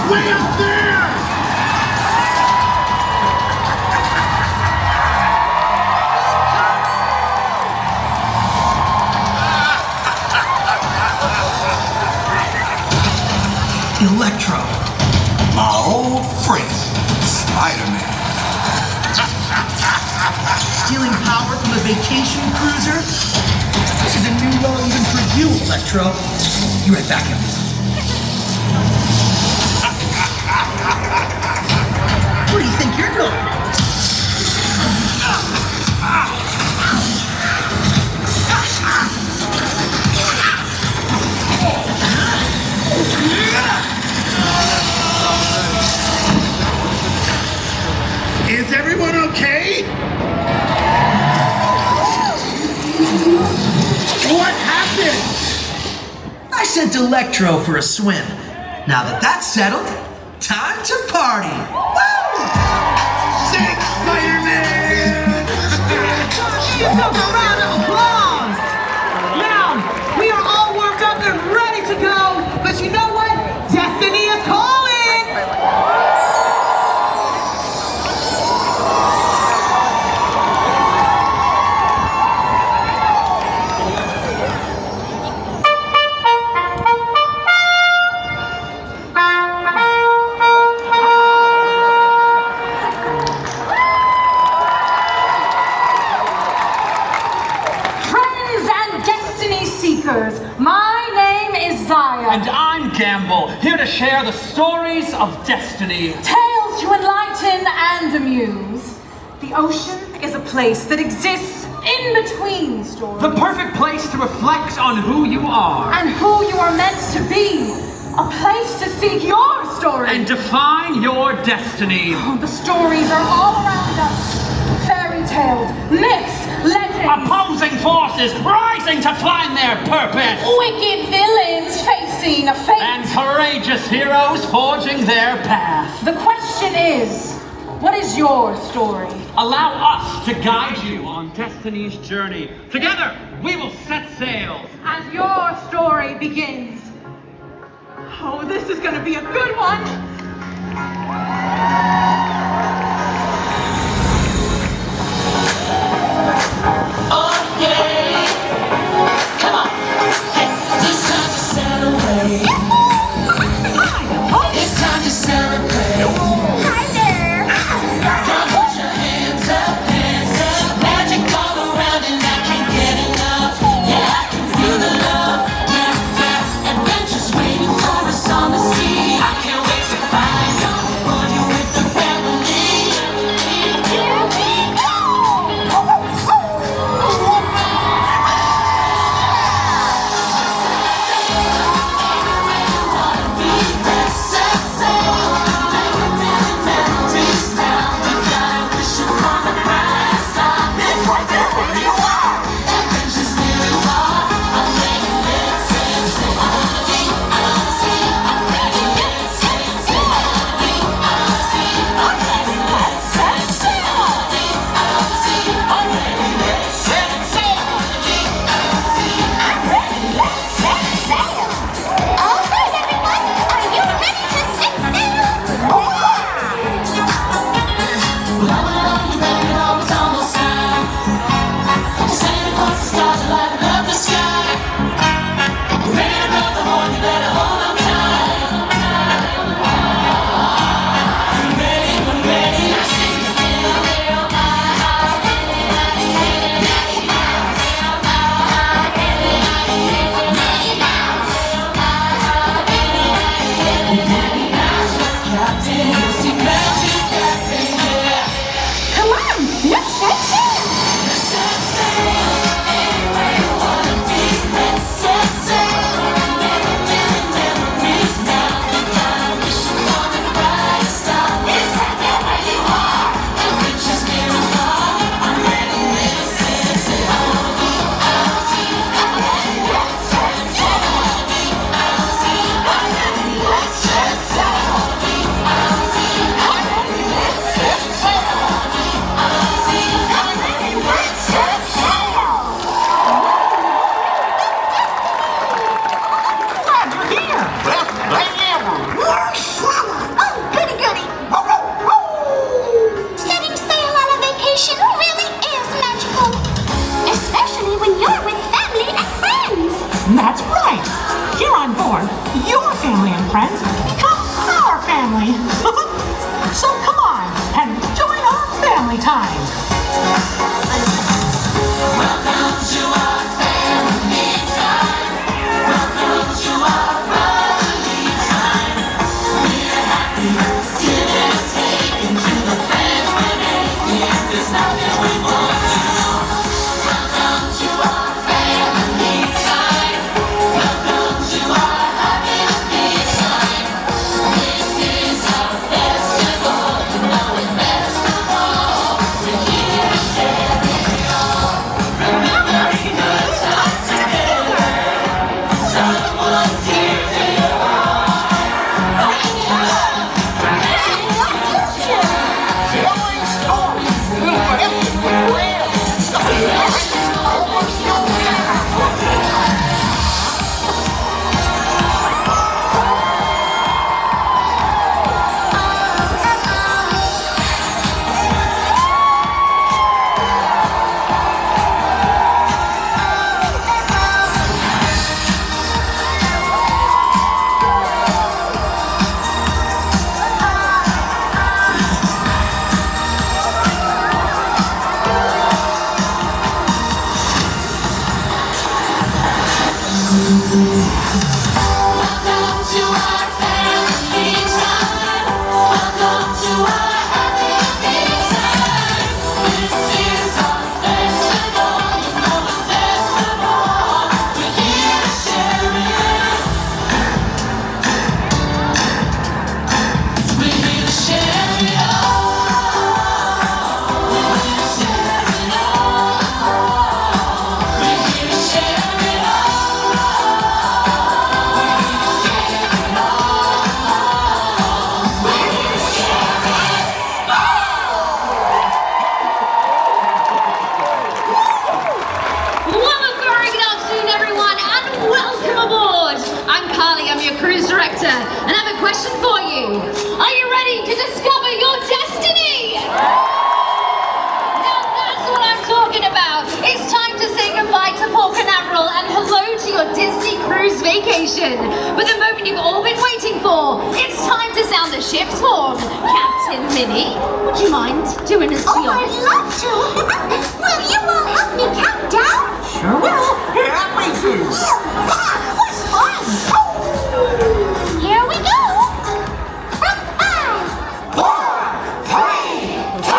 Way up there! Electro, my old friend, Spider-Man. Stealing power from a vacation cruiser? This is a new role even for you, Electro. You right back in. Where do you think you're going? Is everyone okay? What happened? I sent Electro for a swim. Now that that's settled, time to party! Woo! Thanks, Spider-Man! Give yourself a round of applause! Now, we are all warmed up and ready to go, but you know what? Destiny is calling! My name is Zaya. And I'm Gamble, here to share the stories of destiny. Tales to enlighten and amuse. The ocean is a place that exists in between stories. The perfect place to reflect on who you are. And who you are meant to be. A place to seek your story. And define your destiny. Oh, the stories are all around us. Fairy tales, myths, legends. Opposing forces rising to find their purpose. Wicked villains facing a fate. And courageous heroes forging their path. The question is, what is your story? Allow us to guide you on destiny's journey. Together, we will set sail. As your story begins. Oh, this is gonna be a good one. Oh yeah, come on, hey, it's time to celebrate. It's time to celebrate. Hi there. Now put your hands up, magic all around and I can't get enough. Yeah, I can feel the love, yeah, adventures waiting for us on the sea. I can't wait to find you with the family. Here we go. family time. Welcome to our family time. Welcome to our brotherly time. We're happy, giving and taking to the plans we're making. There's nothing we won't do. Welcome to our family time. Welcome to our happy time. This is our festival. You know it's best of all. We're here to share it all. Remembering the times together. Someone dear to your heart. Telling stories everywhere. Almost welcome to our family time. Welcome to our happy time. This is our festival. You know it's best of all. We're here to share it. We're here to share it all. We're here to share it all. We're here to share it all. Well, a very good afternoon, everyone, and welcome aboard. I'm Carly, I'm your cruise director, and I have a question for you. Are you ready to discover your destiny? Now that's what I'm talking about. It's time to say goodbye to Port Canaveral and hello to your Disney cruise vacation. But the moment you've all been waiting for, it's time to sound the ship's horn. Captain Minnie, would you mind doing a spiel? Oh, I'd love to. Will you all help me count down? Sure will. Happy to. What fun! Here we go. From 5, 4, 3, 2,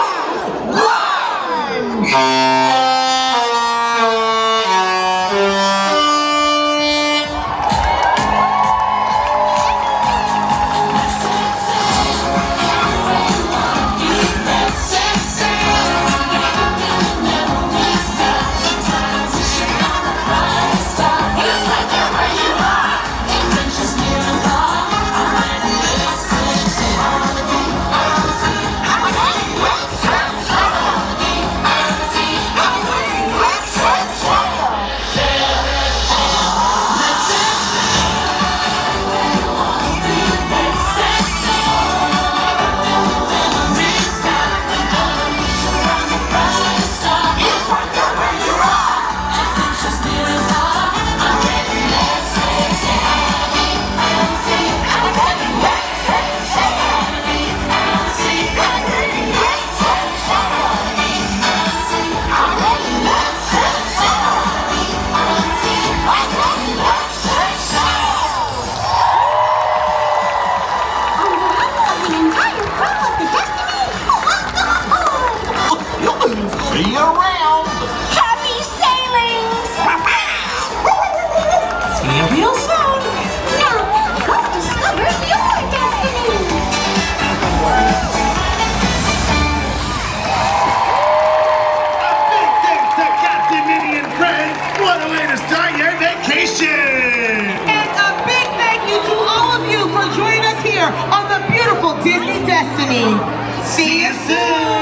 'Disney Destiny'. See you soon.